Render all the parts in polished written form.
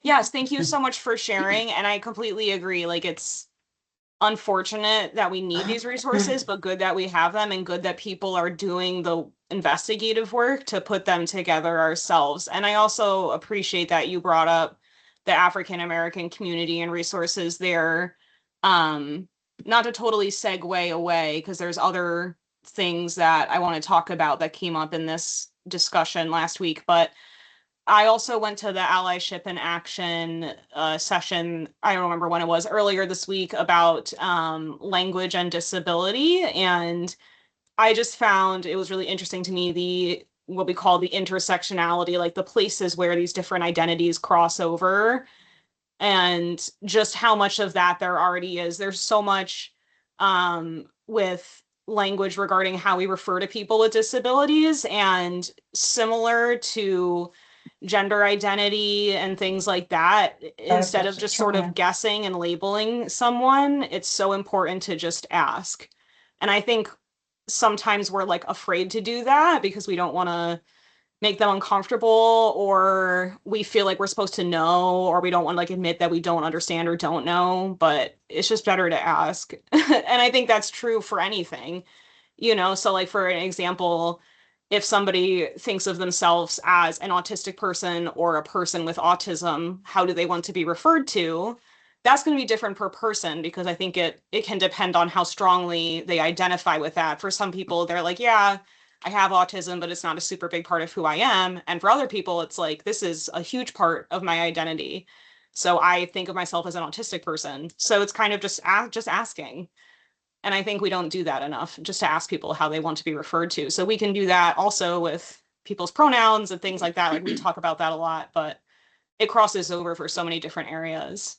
Yes, thank you so much for sharing. And I completely agree. Like, it's unfortunate that we need these resources, but good that we have them and good that people are doing the investigative work to put them together ourselves. And I also appreciate that you brought up the African American community and resources there. Um, Not to totally segue away, because there's other things that I want to talk about that came up in this discussion last week, but I also went to the Allyship in Action session. I don't remember when it was earlier this week about language and disability. And I just found it was really interesting to me the what we call the intersectionality, like the places where these different identities cross over and just how much of that there already is. There's so much with language regarding how we refer to people with disabilities, and similar to gender identity and things like that, instead of just sort of guessing and labeling someone, it's so important to just ask. And I think sometimes we're like afraid to do that because we don't want to make them uncomfortable, or we feel like we're supposed to know, or we don't want to like admit that we don't understand or don't know, but it's just better to ask. And I think that's true for anything, so like for an example, if somebody thinks of themselves as an autistic person or a person with autism, how do they want to be referred to? That's going to be different per person, because I think it can depend on how strongly they identify with that. For some people, they're like, yeah, I have autism, but it's not a super big part of who I am. And for other people, it's like, this is a huge part of my identity. So I think of myself as an autistic person. So it's kind of just asking. And I think we don't do that enough, just to ask people how they want to be referred to. So we can do that also with people's pronouns and things like that. Like we talk about that a lot, but it crosses over for so many different areas.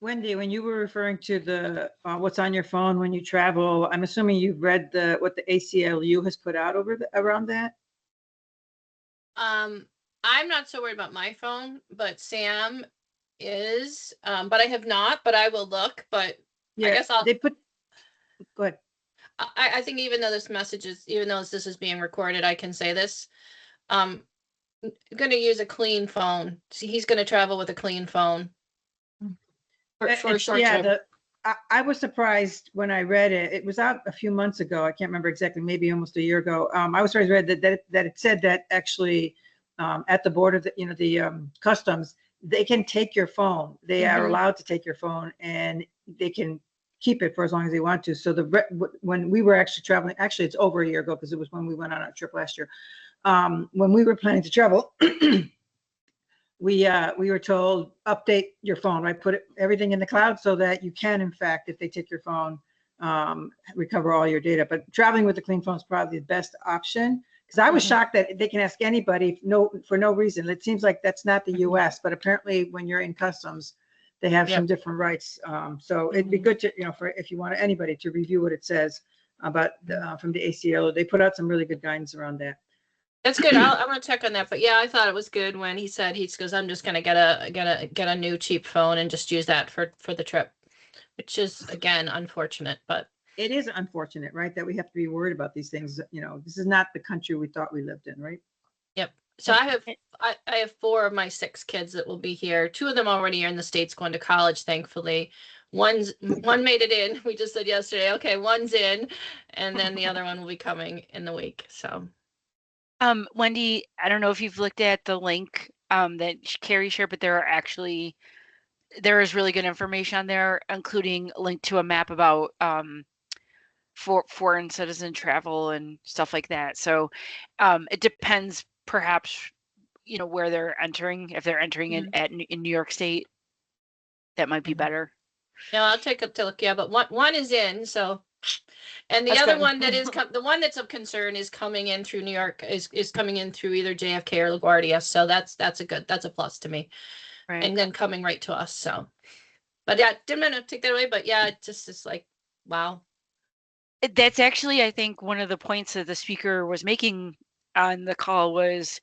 Wendy, when you were referring to the what's on your phone when you travel, I'm assuming you've read what the ACLU has put out around that. I'm not so worried about my phone, but Sam is. But I have not. But I will look. But yeah, I guess they put. Go ahead. I think even though this is being recorded, I can say this. I'm going to use a clean phone. See, he's going to travel with a clean phone. For a short trip. I was surprised when I read it. It was out a few months ago. I can't remember exactly, maybe almost a year ago. I was surprised read that it said that actually at the border, the customs, they can take your phone. They are allowed to take your phone, and they can keep it for as long as they want to. So when we were actually traveling, actually it's over a year ago, because it was when we went on our trip last year. When we were planning to travel, we were told, update your phone, right? Put everything in the cloud so that you can, in fact, if they take your phone, recover all your data. But traveling with a clean phone is probably the best option, because I was shocked that they can ask anybody for no reason. It seems like that's not the U.S., but apparently when you're in customs, they have some different rights. So it'd be good to, if you want anybody to review what it says about from the ACLU. They put out some really good guidance around that. That's good. I'm gonna check on that. But yeah, I thought it was good when he said he goes, I'm just gonna get a new cheap phone and just use that for the trip, which is again unfortunate. But it is unfortunate, right, that we have to be worried about these things. This is not the country we thought we lived in, right? Yep. So I have 4 of my 6 kids that will be here. 2 of them already are in the States going to college, thankfully. One made it in. We just said yesterday, okay, one's in, and then the other one will be coming in the week. So. Wendy, I don't know if you've looked at the link that Carrie shared, but there is really good information on there, including a link to a map about for foreign citizen travel and stuff like that. So it depends, perhaps, where they're entering. If they're entering in New York State, that might be better. Yeah, I'll take a look. Yeah, but one is in, so. And the other one that is the one that's of concern is coming in through New York, is coming in through either JFK or LaGuardia. So that's a plus to me. Right. And then coming right to us. So, but yeah, didn't mean to take that away. But yeah, it's like, wow. That's actually, I think, one of the points that the speaker was making on the call was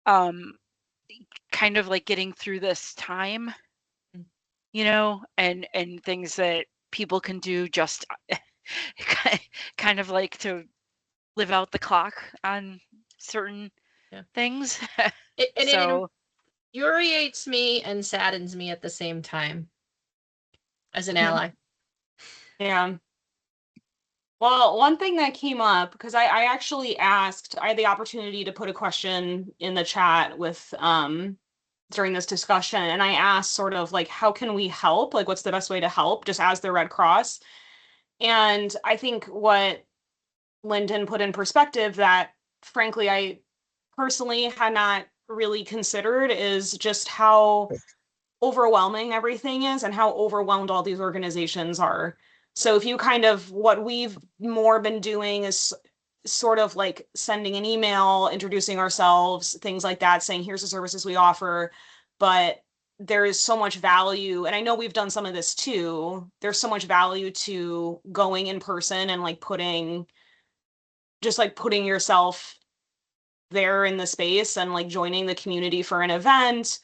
kind of like getting through this time, and things that people can do just kind of like to live out the clock on certain things. It So infuriates me and saddens me at the same time as an Yeah. ally. Yeah. Well, one thing that came up, because I actually asked, I had the opportunity to put a question in the chat with during this discussion, and I asked sort of like, how can we help? Like, what's the best way to help, just as the Red Cross? And I think what Lyndon put in perspective that frankly I personally had not really considered is just how overwhelming everything is and how overwhelmed all these organizations are. So if you kind of what we've more been doing is sort of like sending an email, introducing ourselves, things like that, saying here's the services we offer, but there is so much value, and I know we've done some of this too. There's so much value to going in person and like putting yourself there in the space and like joining the community for an event.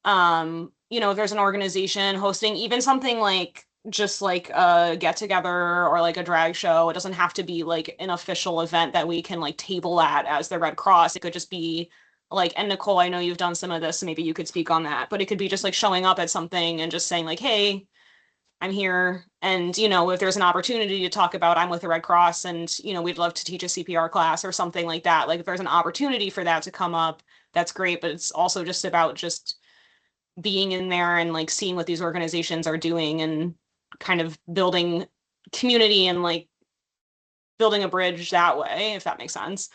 If there's an organization hosting even something like just like a get together or like a drag show, it doesn't have to be like an official event that we can like table at as the Red Cross. It could just be like, and Nicole, I know you've done some of this, so maybe you could speak on that, but it could be just like showing up at something and just saying like, hey, I'm here. And, if there's an opportunity to talk about I'm with the Red Cross and, we'd love to teach a CPR class or something like that. Like if there's an opportunity for that to come up, that's great. But it's also just about just being in there and like seeing what these organizations are doing and kind of building community and like building a bridge that way, if that makes sense.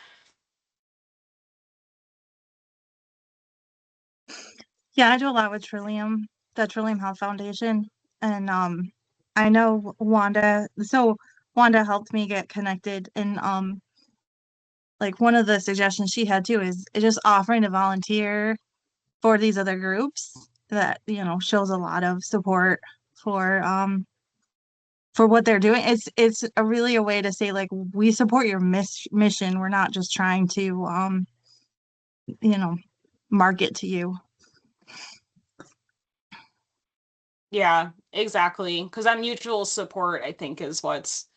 Yeah, I do a lot with Trillium, the Trillium Health Foundation. And I know Wanda, so Wanda helped me get connected. And like one of the suggestions she had too is just offering to volunteer for these other groups that, shows a lot of support for what they're doing. It's really a way to say like we support your mission. We're not just trying to market to you. Yeah, exactly. Because that mutual support, I think, is what's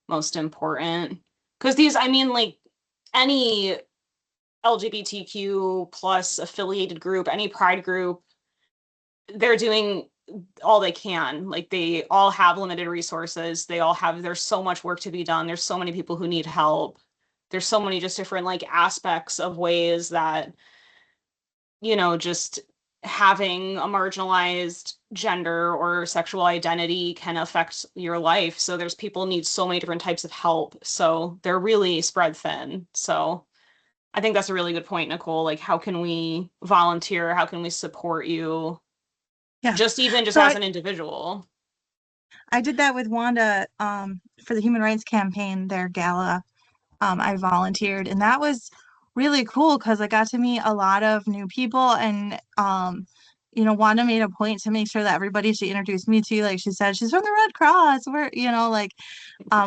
most important. Because like any LGBTQ plus affiliated group, any pride group, they're doing all they can. Like they all have limited resources. There's so much work to be done. There's so many people who need help. There's so many just different like aspects of ways that, just having a marginalized gender or sexual identity can affect your life. So there's people need so many different types of help. So they're really spread thin. So I think that's a really good point, Nicole. Like, how can we volunteer? How can we support you? Yeah. Just So as an individual. I did that with Wanda for the Human Rights Campaign, their gala. I volunteered, and that was really cool because I got to meet a lot of new people. And Wanda made a point to make sure that everybody she introduced me to, like she said, she's from the Red Cross. We're, like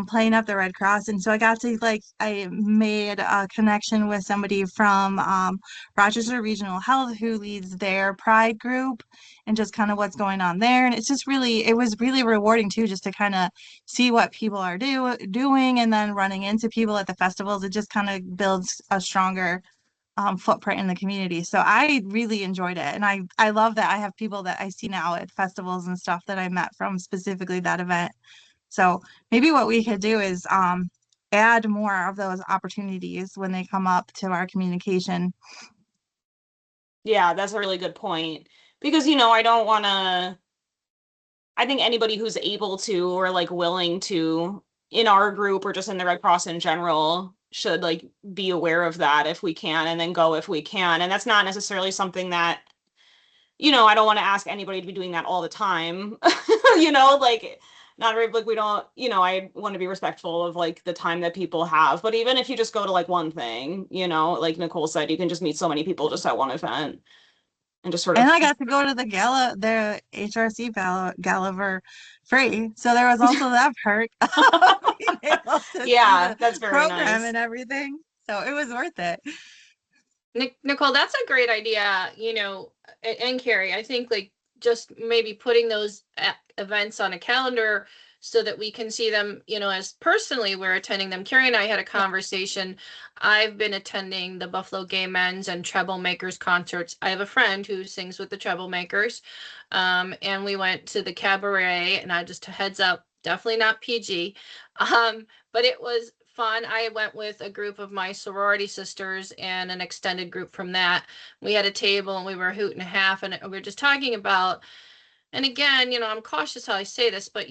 playing up the Red Cross. And so I made a connection with somebody from Rochester Regional Health who leads their Pride group and just kind of what's going on there. And it was really rewarding too, just to kind of see what people are doing, and then running into people at the festivals. It just kind of builds a stronger footprint in the community. So I really enjoyed it. And I love that I have people that I see now at festivals and stuff that I met from specifically that event. So maybe what we could do is add more of those opportunities when they come up to our communication. Yeah, that's a really good point. Because, I think anybody who's able to or like willing to in our group or just in the Red Cross in general should like be aware of that if we can, and then go if we can. And that's not necessarily something that, I don't want to ask anybody to be doing that all the time. Like not very like we don't, I want to be respectful of like the time that people have. But even if you just go to like one thing, like Nicole said, you can just meet so many people just at one event and just sort of And I got to go to the gala, the HRC gala for free. So there was also that perk of being able to see yeah, the that's very program nice. and everything. So it was worth it. Nicole, that's a great idea, and Carrie, I think like just maybe putting those events on a calendar so that we can see them, as personally we're attending them. Carrie and I had a conversation. I've been attending the Buffalo Gay Men's and Troublemakers concerts. I have a friend who sings with the Troublemakers. And we went to the cabaret, and I just heads up, definitely not PG. But it was fun. I went with a group of my sorority sisters and an extended group from that. We had a table and we were a hoot and a half, and we were just talking about, and again, I'm cautious how I say this, but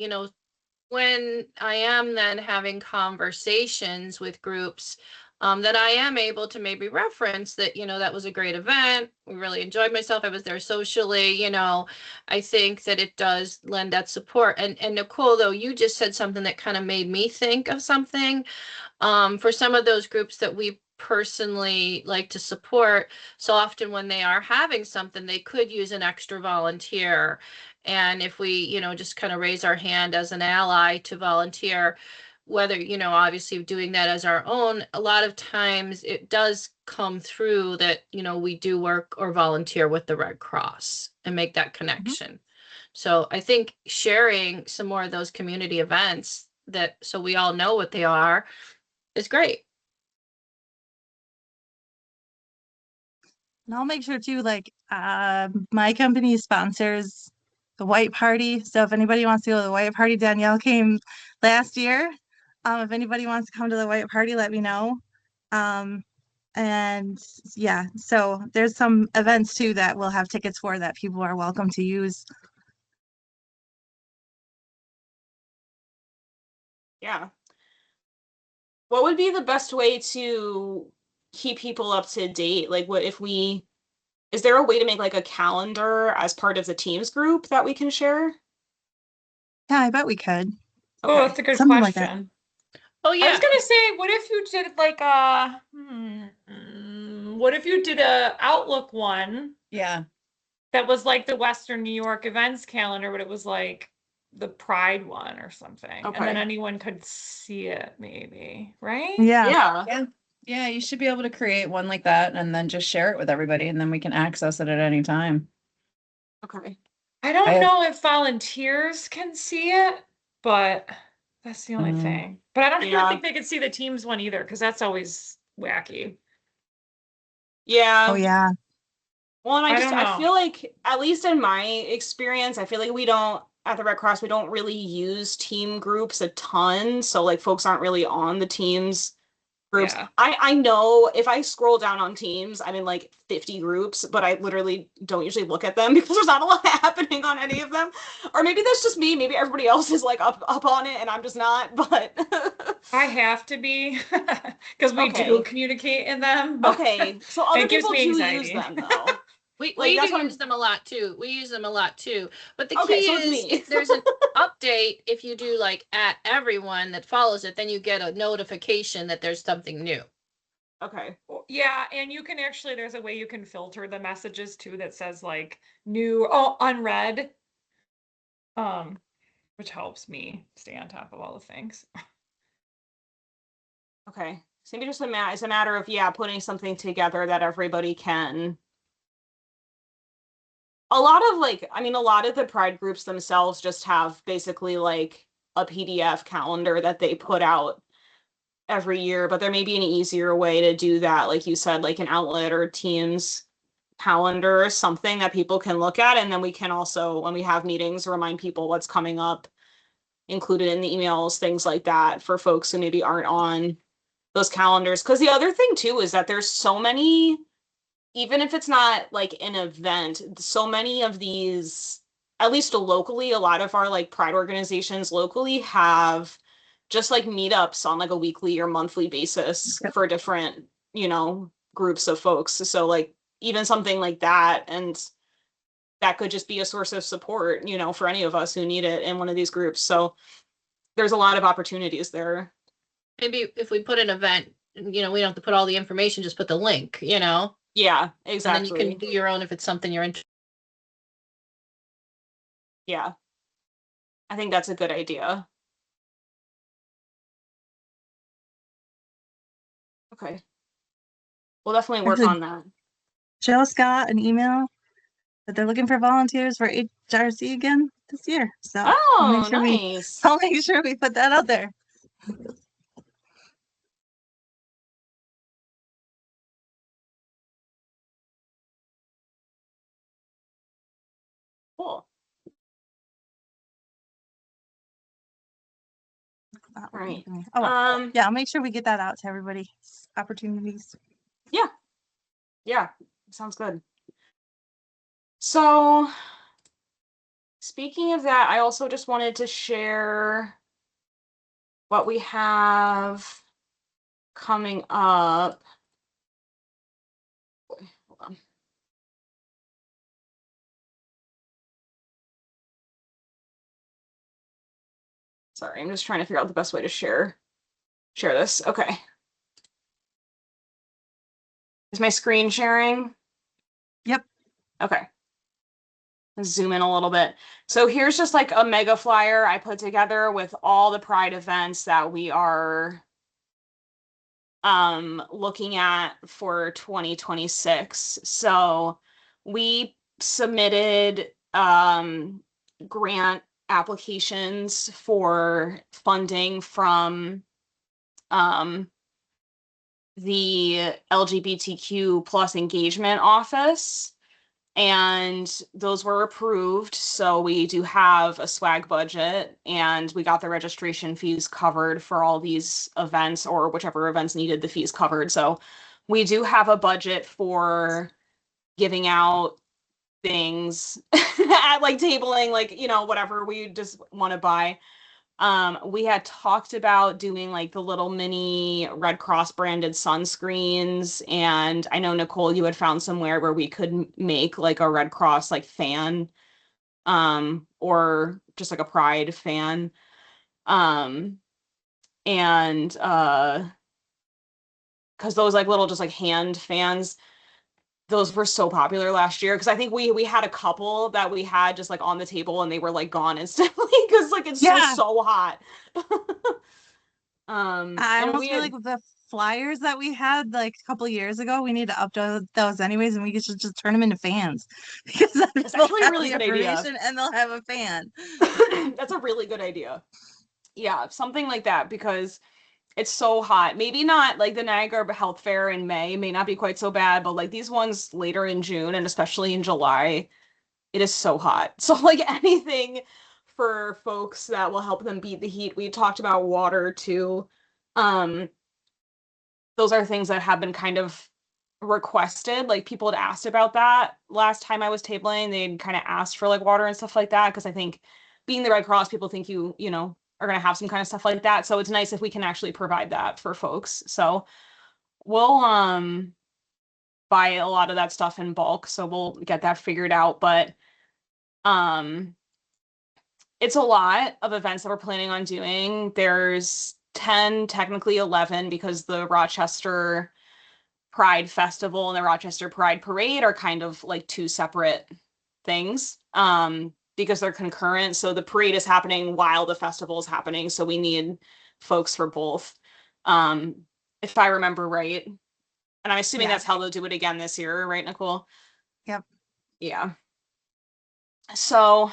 when I am then having conversations with groups, that I am able to maybe reference that, that was a great event. We really enjoyed myself. I was there socially, I think that it does lend that support. And Nicole, though, you just said something that kind of made me think of something. For some of those groups that we personally like to support, so often when they are having something, they could use an extra volunteer. And if we, just kind of raise our hand as an ally to volunteer, whether, obviously doing that as our own, a lot of times it does come through that, we do work or volunteer with the Red Cross and make that connection. So I think sharing some more of those community events that, so we all know what they are, is great. And I'll make sure too, like, my company sponsors the white party. So if anybody wants to go to the white party, Danielle came last year. If anybody wants to come to the white party, let me know. And yeah, so there's some events too that we'll have tickets for that people are welcome to use. Yeah. What would be the best way to keep people up to date? Like, what if is there a way to make like a calendar as part of the Teams group that we can share? Yeah, I bet we could. Oh, Okay. that's a good Something like that. question. Oh, I yeah. was gonna say, what if you did like what if you did a Outlook one Yeah. that was like the Western New York events calendar, but it was like the Pride one or something, and then Okay. anyone could see it, maybe, right? Yeah. Yeah. Yeah, you should be able to create one like that and then just share it with everybody, and then we can access it at any time. Okay. I don't I have- know if volunteers can see it, but that's the only thing. But I don't even Yeah. think they could see the Teams one either, because that's always wacky. Yeah. Oh yeah. Well, and I don't I know. feel like, at least in my experience, I feel like we don't, at the Red Cross, we don't really use team groups a ton. So like folks aren't really on the teams groups. Yeah. I know if I scroll down on Teams, I'm in like 50 groups, but I literally don't usually look at them because there's not a lot happening on any of them. Or maybe that's just me. Maybe everybody else is like up on it and I'm just not, but I have to be because we do Okay. communicate in them. But okay. So other it gives people me do use anxiety. them though. We Like, that's do what I'm- use them a lot too. We use them a lot too. But the Okay, key so it's is me. if there's an update, if you do like at everyone that follows it, then you get a notification that there's something new. Okay. Yeah, and you can actually, there's a way you can filter the messages too that says like unread. Which helps me stay on top of all the things. Okay. So maybe just it's a matter of, yeah, putting something together that everybody can. A lot of like, I mean, a lot of the Pride groups themselves just have basically like a PDF calendar that they put out every year, but there may be an easier way to do that. Like you said, like an outlet or Teams calendar or something that people can look at. And then we can also, when we have meetings, remind people what's coming up, included in the emails, things like that for folks who maybe aren't on those calendars. Because the other thing too is that there's so many, even if it's not like an event, so many of these, at least locally, a lot of our like Pride organizations locally have just like meetups on like a weekly or monthly basis for different, groups of folks. So like even something like that, and that could just be a source of support, for any of us who need it in one of these groups. So there's a lot of opportunities there. Maybe if we put an event, we don't have to put all the information, just put the link, Yeah, and exactly. then you can do your own if it's something you're interested. Yeah. I think that's a good idea. Okay. We'll definitely work Actually, on that. Jill got an email but they're looking for volunteers for HRC again this year. So Oh, nice. I'll make sure we put that out there. Cool. All right. Oh, yeah, I'll make sure we get that out to everybody. Opportunities. Yeah, sounds good. So, speaking of that, I also just wanted to share what we have coming up. Hold on. Sorry, I'm just trying to figure out the best way to share this. Okay. Is my screen sharing? Yep. Okay. Let's zoom in a little bit. So here's just like a mega flyer I put together with all the Pride events that we are looking at for 2026. So we submitted grant applications for funding from the LGBTQ plus engagement office, and those were approved. So we do have a swag budget, and we got the registration fees covered for all these events, or whichever events needed the fees covered. So we do have a budget for giving out things at like tabling, like, you know, whatever we just want to buy. We had talked about doing like the little mini Red Cross branded sunscreens, and I know Nicole, you had found somewhere where we could make like a Red Cross like fan, or just like a Pride fan, and because those like little just like hand fans, those were so popular last year, because I think we had a couple that we had just like on the table and they were like gone instantly because like it's so hot. I And almost feel like the flyers that we had like a couple years ago, we need to update those anyways, and we should just turn them into fans because it's actually a really good idea. And they'll have a fan. That's a really good idea. Yeah, something like that, because it's so hot. Maybe not like the Niagara Health Fair in May may not be quite so bad, but like these ones later in June and especially in July, it is so hot. So like anything for folks that will help them beat the heat. We talked about water too. Those are things that have been kind of requested. Like people had asked about that last time I was tabling. They'd kind of asked for like water and stuff like that, because I think being the Red Cross, people think you know, are going to have some kind of stuff like that. So it's nice if we can actually provide that for folks. So we'll buy a lot of that stuff in bulk, so we'll get that figured out. But it's a lot of events that we're planning on doing. There's 10, technically 11, because the Rochester Pride Festival and the Rochester Pride Parade are kind of like two separate things, because they're concurrent. So the parade is happening while the festival is happening. So we need folks for both, if I remember right. And I'm assuming that's how they'll do it again this year, right, Nicole? Yep. Yeah. So,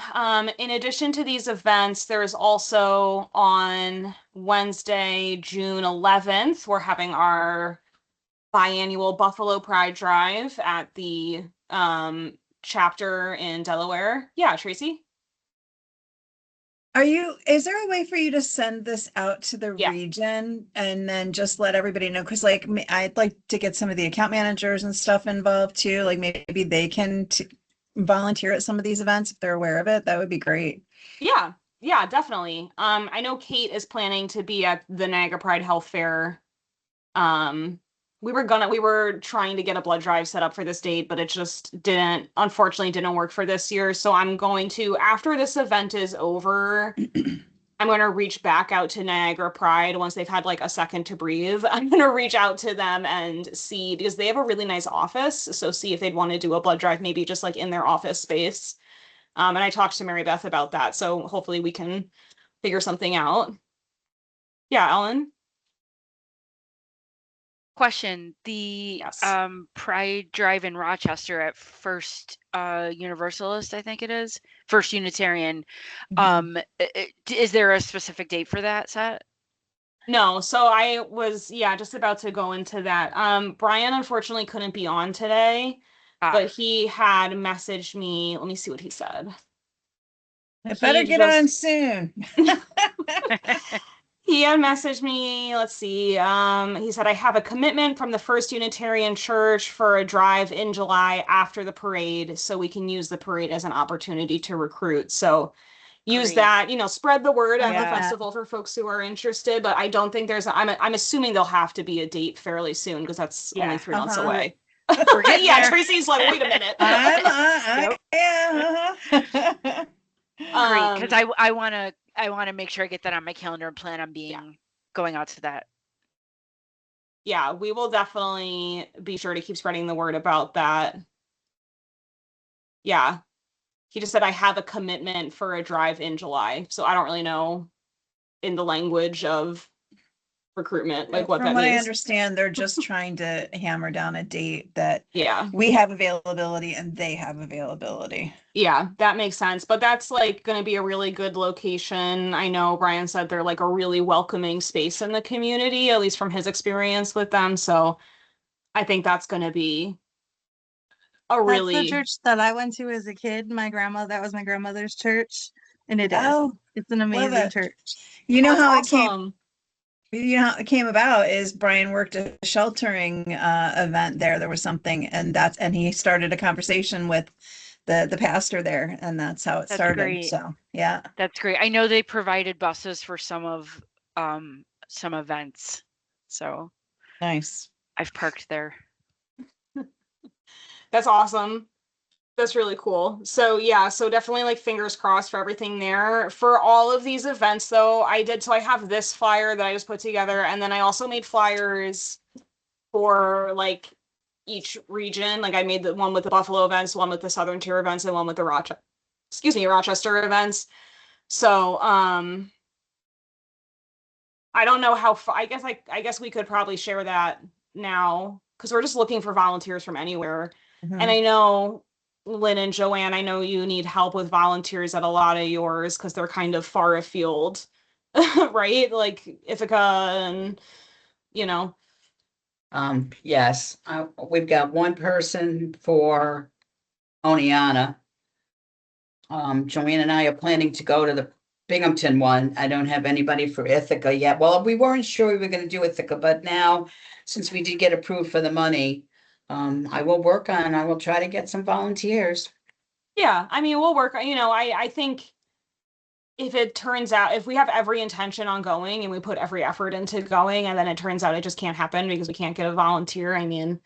in addition to these events, there's also on Wednesday, June 11th, we're having our biannual Buffalo Pride Drive at the chapter in Delaware. Yeah, Tracy? Is there a way for you to send this out to the region and then just let everybody know? Because like I'd like to get some of the account managers and stuff involved too. Like maybe they can volunteer at some of these events if they're aware of it. That would be great. Yeah, definitely. I know Kate is planning to be at the Niagara Pride Health Fair. We were trying to get a blood drive set up for this date, but it just unfortunately didn't work for this year. So I'm going to, after this event is over, I'm going to reach back out to Niagara Pride once they've had like a second to breathe. I'm going to reach out to them and see, because they have a really nice office. So see if they'd want to do a blood drive, maybe just like in their office space. And I talked to Mary Beth about that. So hopefully we can figure something out. Yeah, Ellen? Question, the Yes. Pride Drive in Rochester at First Universalist, I think it is, First Unitarian. Is there a specific date for that set? No, so I was, just about to go into that. Brian unfortunately couldn't be on today, but he had messaged me. Let me see what he said. I better He get on just- soon. He had messaged me, let's see. He said, I have a commitment from the First Unitarian Church for a drive in July after the parade, so we can use the parade as an opportunity to recruit. So use Great. that, spread the word at the Yeah. festival for folks who are interested. But I don't think I'm assuming there'll have to be a date fairly soon because that's only 3 months Uh-huh. away. We're getting Yeah, there. Tracy's like, wait a minute. I am. Great, because Um, I want to make sure I get that on my calendar and plan on going out to that. yeah, we will definitely be sure to keep spreading the word about that. Yeah. He just said, I have a commitment for a drive in July. So I don't really know in the language of recruitment, like what From that what I means. understand, they're just trying to hammer down a date that Yeah. we have availability and they have availability. Yeah, that makes sense. But that's like going to be a really good location. I know Brian said they're like a really welcoming space in the community, at least from his experience with them. So I think that's going to be a That's the really, church that I went to as a kid. That was my grandmother's church. And it is. Oh, It's an love amazing it. church. You know that's how it came. awesome. You know how it came about is Brian worked a sheltering event there. There was something, and he started a conversation with the pastor there, and that's how it That's started. great. So yeah, That's great. I know they provided buses for some events, so nice. I've parked there. That's awesome. That's really cool. So yeah, so definitely like fingers crossed for everything there. For all of these events though, I have this flyer that I just put together, and then I also made flyers for like each region. Like I made the one with the Buffalo events, one with the Southern Tier events, and one with the Rochester events. So I don't know how I guess we could probably share that now because we're just looking for volunteers from anywhere. Mhm. And I know Lynn and Joanne, I know you need help with volunteers at a lot of yours because they're kind of far afield, right? Like Ithaca and, you know. Yes, we've got one person for Oneana. Joanne and I are planning to go to the Binghamton one. I don't have anybody for Ithaca yet. Well, we weren't sure we were gonna do Ithaca, but now, since we did get approved for the money, I will try to get some volunteers. Yeah, I mean, we'll work, I think if it turns out, if we have every intention on going and we put every effort into going, and then it turns out it just can't happen because we can't get a volunteer, I mean,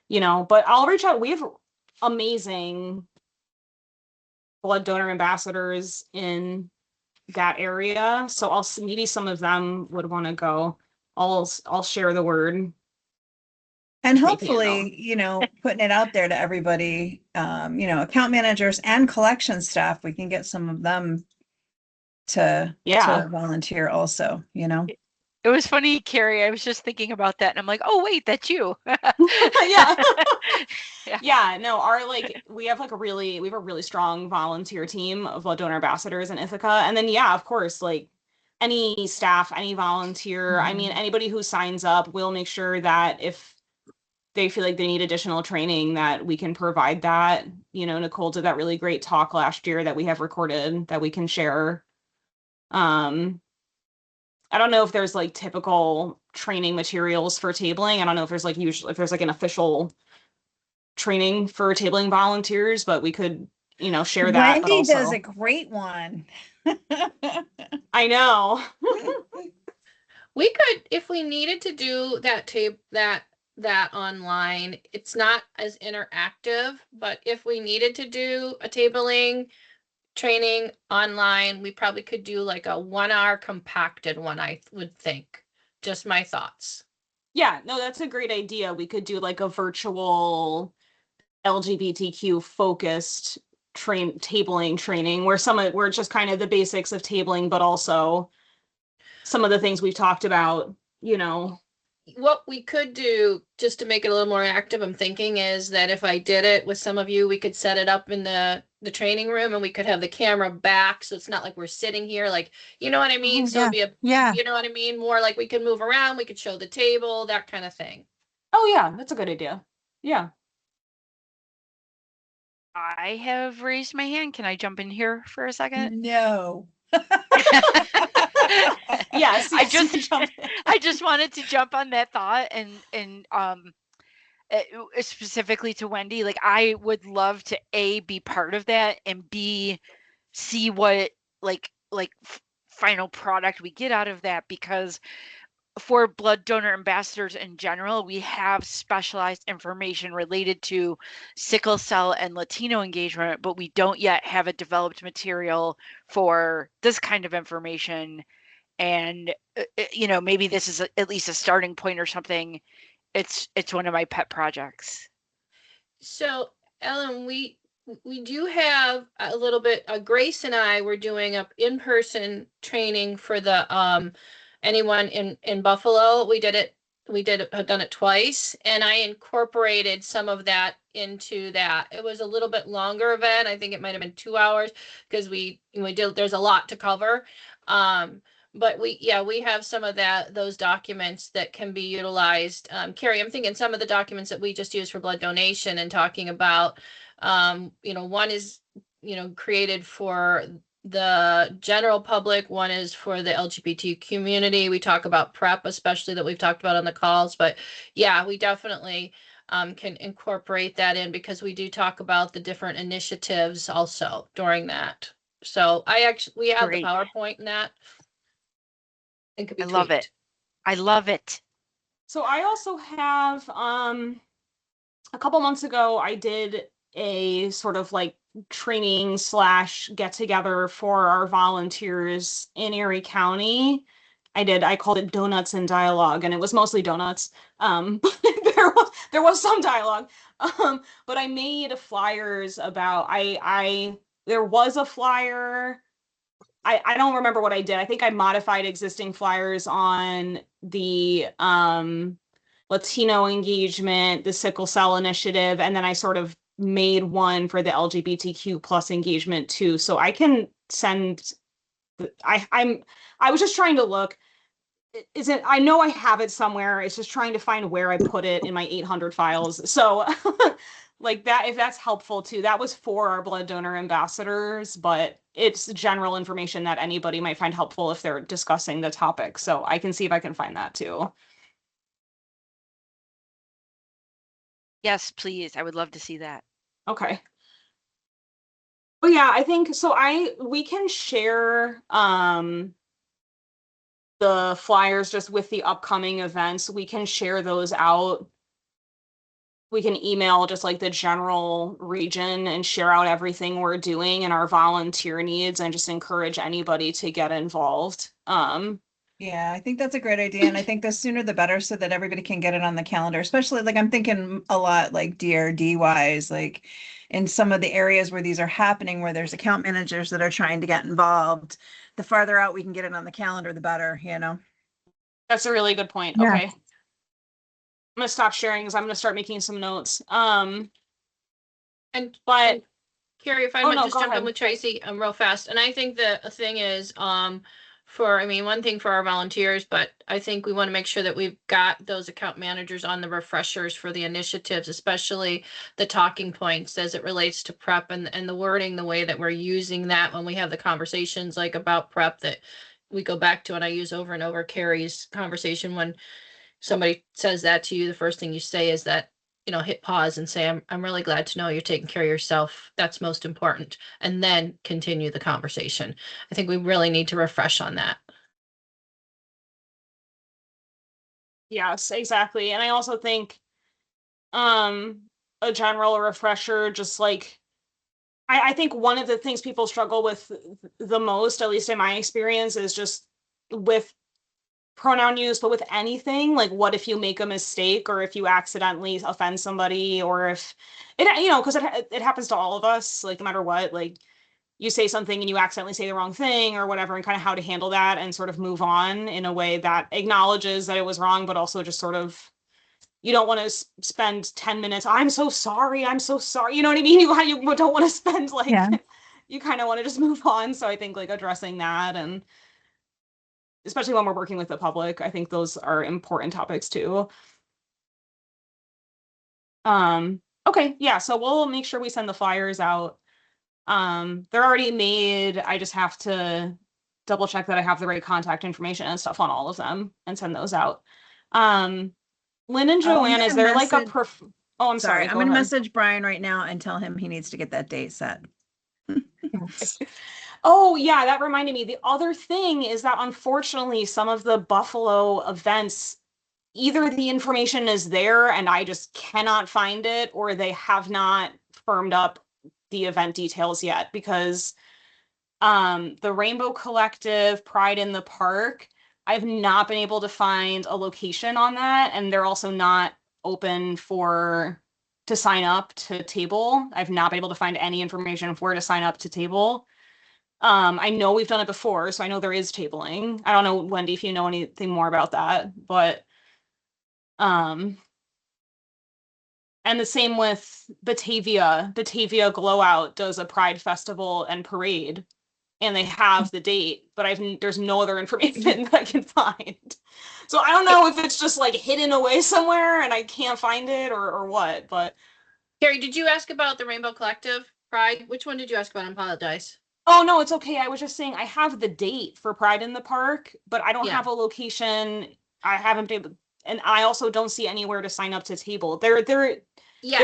but I'll reach out. We have amazing blood donor ambassadors in that area. So maybe some of them would want to go. I'll share the word. And Maybe, hopefully, putting it out there to everybody, account managers and collection staff, we can get some of them to volunteer also, It was funny, Carrie. I was just thinking about that, and I'm like, "Oh, wait, that's you." Yeah. Yeah. No, we have a really strong volunteer team of blood donor ambassadors in Ithaca, and then of course, like any staff, any volunteer. I mean, anybody who signs up, we'll make sure that if they feel like they need additional training, that we can provide that. Nicole did that really great talk last year that we have recorded that we can share. I don't know if there's like typical training materials for tabling. I don't know if there's like an official training for tabling volunteers, but we could, share that. Wendy does a great one. I know. We could, if we needed to do that online, it's not as interactive, but if we needed to do a tabling training online, we probably could do like a 1 hour compacted one, I would think. Just my thoughts. Yeah, no, that's a great idea. We could do like a virtual LGBTQ focused tabling training where it's just kind of the basics of tabling, but also some of the things we've talked about, what we could do just to make it a little more active, I'm thinking is that if I did it with some of you, we could set it up in the training room and we could have the camera back. So it's not like we're sitting here, like, you know what I mean? Oh, So yeah. it'd be a, Yeah. you know what I mean? More like we could move around, we could show the table, that kind of thing. Oh yeah, that's a good idea. Yeah. I have raised my hand. Can I jump in here for a second? No. Yes, I yes, you just can jump in. I just wanted to jump on that thought and specifically to Wendy, like I would love to A, be part of that, and B, see what final product we get out of that, because for blood donor ambassadors in general, we have specialized information related to sickle cell and Latino engagement, but we don't yet have a developed material for this kind of information. And maybe this is at least a starting point or something. It's one of my pet projects. So, Ellen, we do have a little bit. Grace and I were doing a in-person training for the anyone in Buffalo. Have done it twice, and I incorporated some of that into that. It was a little bit longer event. I think it might have been 2 hours because we did. There's a lot to cover. But we have some of those documents that can be utilized. Carrie, I'm thinking some of the documents that we just used for blood donation and talking about, one is, created for the general public, one is for the LGBT community. We talk about PrEP, especially, that we've talked about on the calls, but yeah, we definitely can incorporate that in, because we do talk about the different initiatives also during that. So we have Great. the PowerPoint in that. It could be I love tweaked. it. I love it. So I also have a couple months ago I did a sort of like training / get together for our volunteers in Erie County. I called it Donuts and Dialogue, and it was mostly donuts. But there was some dialogue. But I made flyers about there was a flyer. I don't remember what I did. I think I modified existing flyers on the Latino engagement, the sickle cell initiative, and then I sort of made one for the LGBTQ plus engagement too. So I can send. I was just trying to look. Is it? I know I have it somewhere. It's just trying to find where I put it in my 800 files. So like that, if that's helpful too. That was for our blood donor ambassadors, but it's general information that anybody might find helpful if they're discussing the topic. So I can see if I can find that too. Yes, please. I would love to see that. Okay. Well, yeah, I think so. We can share the flyers just with the upcoming events. We can share those out. We can email just like the general region and share out everything we're doing and our volunteer needs, and just encourage anybody to get involved. Yeah, I think that's a great idea. And I think the sooner the better, so that everybody can get it on the calendar, especially like I'm thinking a lot like DRD wise, like in some of the areas where these are happening, where there's account managers that are trying to get involved. The farther out we can get it on the calendar, the better, That's a really good point. Yeah. Okay. I'm gonna stop sharing because I'm gonna start making some notes. And But Carrie, if I Oh, might no, just go jump in ahead. with Tracy, real fast. And I think the thing is, one thing for our volunteers, but I think we want to make sure that we've got those account managers on the refreshers for the initiatives, especially the talking points as it relates to PrEP, and the wording, the way that we're using that when we have the conversations like about PrEP that we go back to. And I use over and over Carrie's conversation when somebody says that to you, the first thing you say is that, hit pause and say, I'm really glad to know you're taking care of yourself. That's most important. And then continue the conversation. I think we really need to refresh on that. yes, exactly. And I also think a general refresher, just like I think one of the things people struggle with the most, at least in my experience, is just with pronoun use, but with anything, like what if you make a mistake, or if you accidentally offend somebody, or if it, because it happens to all of us, like no matter what, like you say something and you accidentally say the wrong thing or whatever, and kind of how to handle that and sort of move on in a way that acknowledges that it was wrong, but also just sort of, you don't want to spend 10 minutes, I'm so sorry, I'm so sorry. You know what I mean? You don't want to spend like, Yeah. you kind of want to just move on. So I think like addressing that, and especially when we're working with the public, I think those are important topics too. Okay, yeah, so we'll make sure we send the flyers out. They're already made. I just have to double check that I have the right contact information and stuff on all of them and send those out. Lynn and Joanne, is there like a oh, I'm sorry. I'm Go gonna ahead. message Brian right now and tell him he needs to get that date set. Oh, yeah, that reminded me. The other thing is that unfortunately, some of the Buffalo events, either the information is there and I just cannot find it, or they have not firmed up the event details yet, because the Rainbow Collective, Pride in the Park, I've not been able to find a location on that, and they're also not open to sign up to table. I've not been able to find any information of where to sign up to table. I know we've done it before, so I know there is tabling. I don't know, Wendy, if you know anything more about that, but and the same with Batavia. Batavia Glow Out does a Pride Festival and parade, and they have the date, but there's no other information that I can find. So I don't know if it's just like hidden away somewhere and I can't find it, or what, but. Carrie, did you ask about the Rainbow Collective Pride? Which one did you ask about? I apologize. Oh, no, it's okay. I was just saying I have the date for Pride in the Park, but I don't have a location. I haven't been able, and I also don't see anywhere to sign up to table. There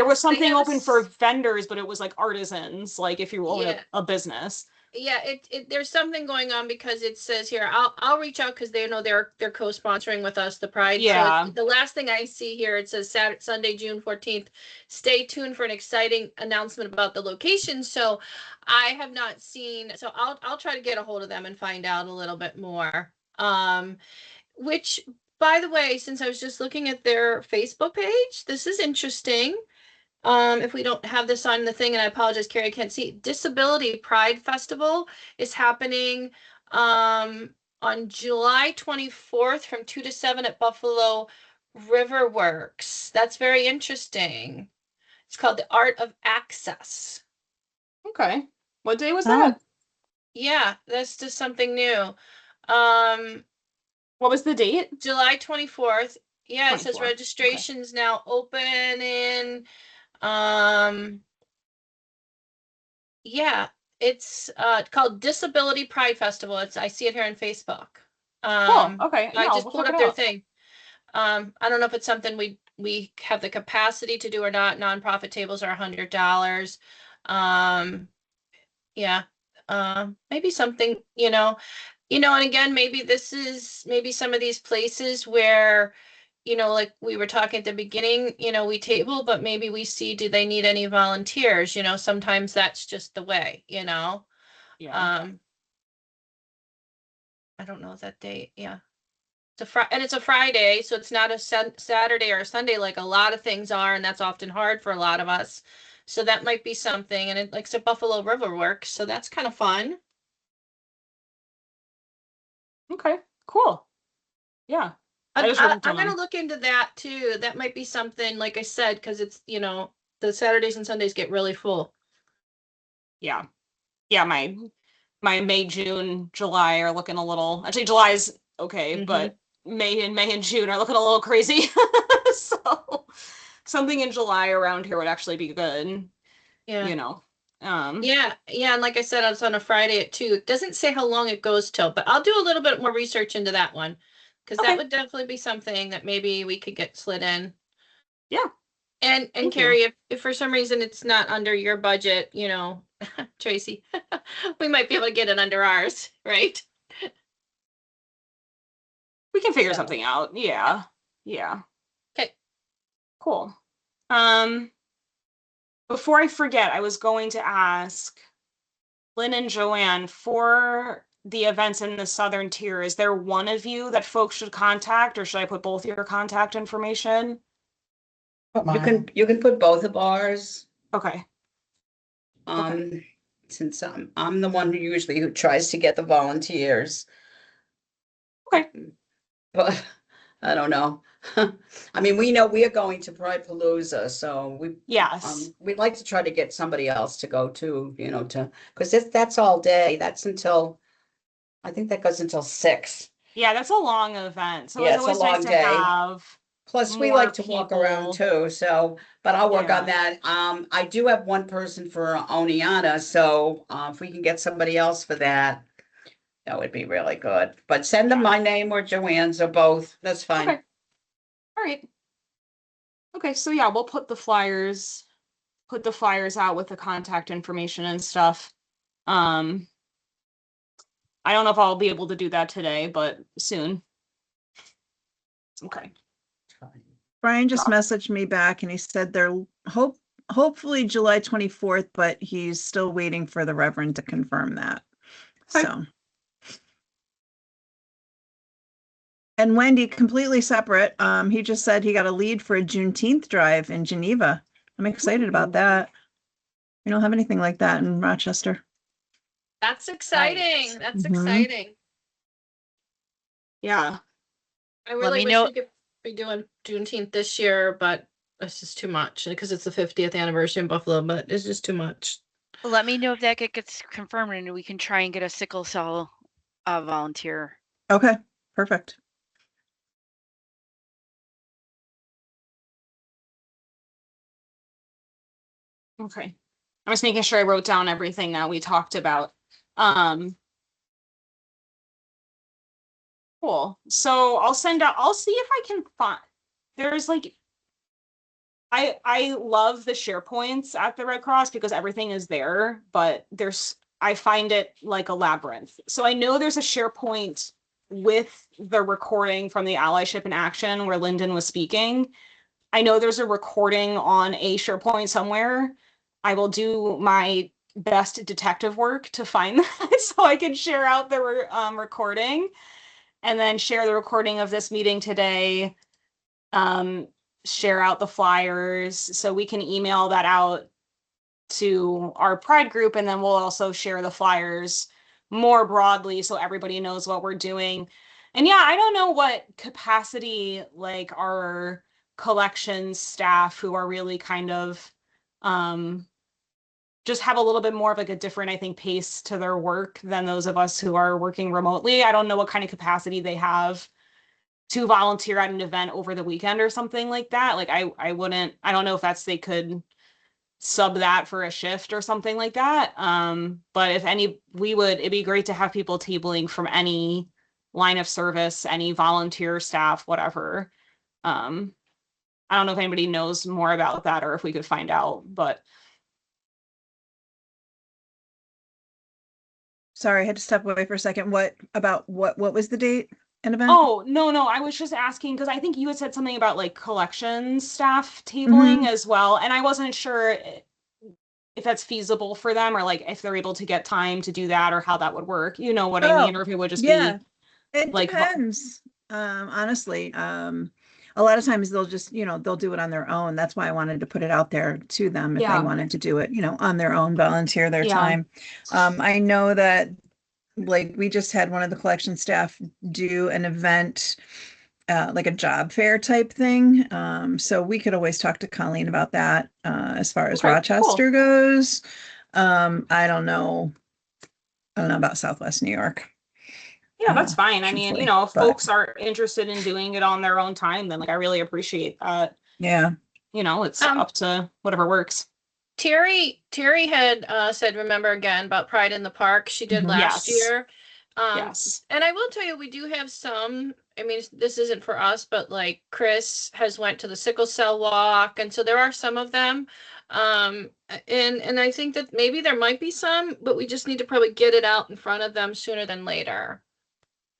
was something open for vendors, but it was like artisans, like if you own a business. Yeah, there's something going on, because it says here, I'll reach out because they know they're co-sponsoring with us the Pride. Yeah. So the last thing I see here, it says Sunday, June 14th. Stay tuned for an exciting announcement about the location. So I have not seen, so I'll try to get a hold of them and find out a little bit more. Which, by the way, since I was just looking at their Facebook page, this is interesting. If we don't have this on the thing, and I apologize, Carrie, I can't see. Disability Pride Festival is happening on July 24th from 2 to 7 at Buffalo Riverworks. That's very interesting. It's called The Art of Access. Okay. What day was that? Yeah, that's just something new. What was the date? July 24th. Yeah, 24. It says registration's now open in yeah, it's called Disability Pride Festival. I see it here on Facebook. Cool. Okay. I just pulled up their thing. I don't know if it's something we have the capacity to do or not. Nonprofit tables are $100. Yeah. Maybe something, and again, maybe some of these places where, like we were talking at the beginning, we table, but maybe we see, do they need any volunteers? Sometimes that's just the way, Yeah. I don't know that date. Yeah. It's a Friday, so it's not a Saturday or a Sunday like a lot of things are, and that's often hard for a lot of us. So that might be something, and it's a Buffalo Riverworks, so that's kind of fun. Okay, cool. Yeah. I'm going to look into that too. That might be something, like I said, because it's, the Saturdays and Sundays get really full. Yeah. Yeah, my May, June, July are looking a little, actually July's okay, but May and June are looking a little crazy. So something in July around here would actually be good. Yeah. Yeah, and like I said, it's on a Friday at 2. It doesn't say how long it goes till, but I'll do a little bit more research into that one, because that would definitely be something that maybe we could get slid in. Yeah. And Carrie, if for some reason it's not under your budget, Tracy, we might be able to get it under ours, right? We can figure something out. Yeah. Yeah. Okay. Cool. Before I forget, I was going to ask Lynn and Joanne, for the events in the Southern Tier, is there one of you that folks should contact, or should I put both your contact information? You can put both of ours. Okay. Okay. since I'm the one who tries to get the volunteers. Okay. But I don't know. I mean, we know we are going to Pride Palooza, so Yes. we'd like to try to get somebody else to go to, because that's all day. That's until, I think that goes until 6. Yeah, that's a long event. So Yeah, it's it's a always nice long to day. have Plus, we more like to walk around people. too, so, but I'll work on Yeah. that. I do have one person for Oneana, so if we can get somebody else for that, that would be really good. But send them Yeah. my name or Joanne's or both. That's fine. Okay. All right. Okay, so yeah, we'll put the flyers out with the contact information and stuff. I don't know if I'll be able to do that today, but soon. Okay. Brian just messaged me back and he said they're hopefully July 24th, but he's still waiting for the Reverend to confirm that. Okay. So. And Wendy, completely separate. He just said he got a lead for a Juneteenth drive in Geneva. I'm excited about that. We don't have anything like that in Rochester. That's exciting. Nice. That's Mhm. exciting. Yeah. I Let really me wish know- we could be doing Juneteenth this year, but it's just too much because it's the 50th anniversary in Buffalo, but it's just too much. Let me know if that gets confirmed and we can try and get a sickle cell volunteer. Okay, perfect. Okay. I was making sure I wrote down everything that we talked about. Cool. So I'll see if I can find, there's like, I love the SharePoints at the Red Cross because everything is there, but I find it like a labyrinth. So I know there's a SharePoint with the recording from the Allyship in Action where Lyndon was speaking. I know there's a recording on a SharePoint somewhere. I will do my best detective work to find that so I can share out the recording and then share the recording of this meeting today. Share out the flyers so we can email that out to our Pride group, and then we'll also share the flyers more broadly so everybody knows what we're doing. And yeah, I don't know what capacity like our collections staff who are really kind of just have a little bit more of like a different, I think, pace to their work than those of us who are working remotely. I don't know what kind of capacity they have to volunteer at an event over the weekend or something like that. Like I don't know if they could sub that for a shift or something like that. But it'd be great to have people tabling from any line of service, any volunteer staff, whatever. I don't know if anybody knows more about that or if we could find out, but Sorry, I had to step away for a second. What was the date and event? oh, no, I was just asking because I think you had said something about like collections staff tabling as well. And I wasn't sure if that's feasible for them or like if they're able to get time to do that or how that would work. You know what I mean? Or if it would just yeah, be it like depends. Honestly, a lot of times they'll just, they'll do it on their own. That's why I wanted to put it out there to them if Yeah. they wanted to do it, on their own, volunteer their Yeah. time. I know that like we just had one of the collection staff do an event, like a job fair type thing. So we could always talk to Colleen about that, as far as Okay, Rochester goes. I don't know about Southwest New York. Yeah, that's fine. I mean, truthfully, if but- folks are interested in doing it on their own time, then like I really appreciate that. Yeah. It's up to whatever works. Terry had said, remember again about Pride in the Park she did Mhm. last Yes. year. Yes. And I will tell you, we do have some, I mean, this isn't for us, but like Chris has went to the sickle cell walk. And so there are some of them. And I think that maybe there might be some, but we just need to probably get it out in front of them sooner than later.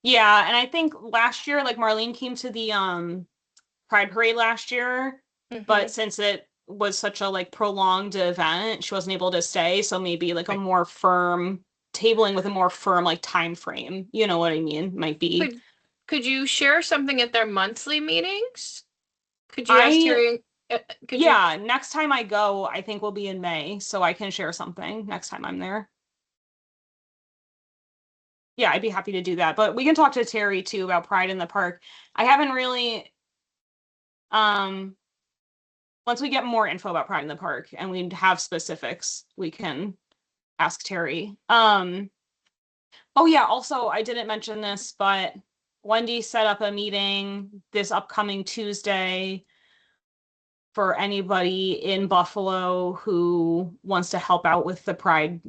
Yeah, and I think last year, like Marlene came to the Pride Parade last year, but since it was such a like prolonged event, she wasn't able to stay. So maybe like a more firm tabling with a more firm like time frame. You know what I mean? Might be. Could you share something at their monthly meetings? Could you ask Terry? Yeah, next time I go, I think we'll be in May, so I can share something next time I'm there. Yeah, I'd be happy to do that. But we can talk to Terry too about Pride in the Park. I haven't really, once we get more info about Pride in the Park and we have specifics, we can ask Terry. Oh yeah, also I didn't mention this, but Wendy set up a meeting this upcoming Tuesday for anybody in Buffalo who wants to help out with the Pride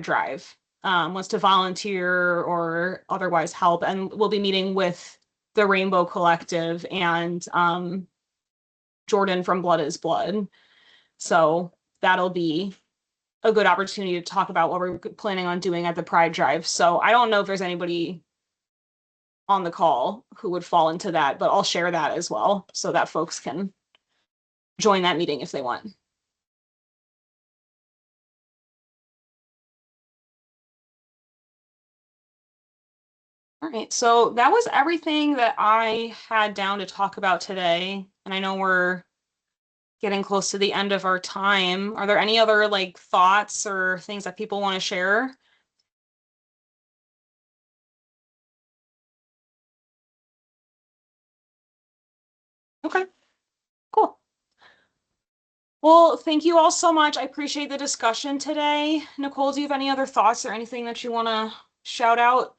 Drive, wants to volunteer or otherwise help. And we'll be meeting with the Rainbow Collective and Jordan from Blood is Blood. So that'll be a good opportunity to talk about what we're planning on doing at the Pride Drive. So I don't know if there's anybody on the call who would fall into that, but I'll share that as well so that folks can join that meeting if they want. All right, so that was everything that I had down to talk about today. And I know we're getting close to the end of our time. Are there any other like thoughts or things that people want to share? Okay, cool. Well, thank you all so much. I appreciate the discussion today. Nicole, do you have any other thoughts or anything that you want to shout out?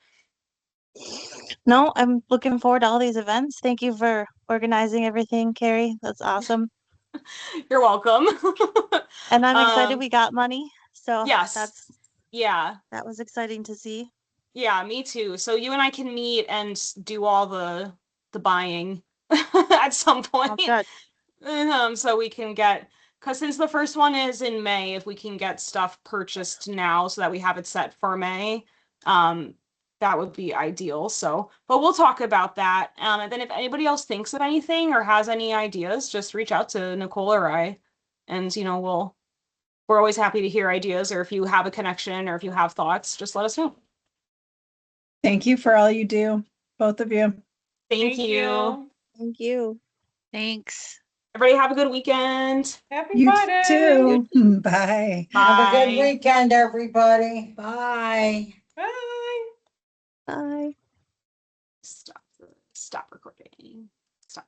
No, I'm looking forward to all these events. Thank you for organizing everything, Carrie. That's awesome. You're welcome. And I'm excited we got money. So yes. That was exciting to see. Yeah, me too. So you and I can meet and do all the buying at some point. Sounds good. So we can get, because since the first one is in May, if we can get stuff purchased now so that we have it set for May, that would be ideal. So, but we'll talk about that. And then if anybody else thinks of anything or has any ideas, just reach out to Nicole or I, and we're always happy to hear ideas, or if you have a connection or if you have thoughts, just let us know. Thank you for all you do, both of you. Thank you. Thank you. Thanks. Everybody have a good weekend. Happy You Friday. too. Bye. Have a good Bye. weekend, everybody. Bye. Bye. Bye. Stop recording. Stop.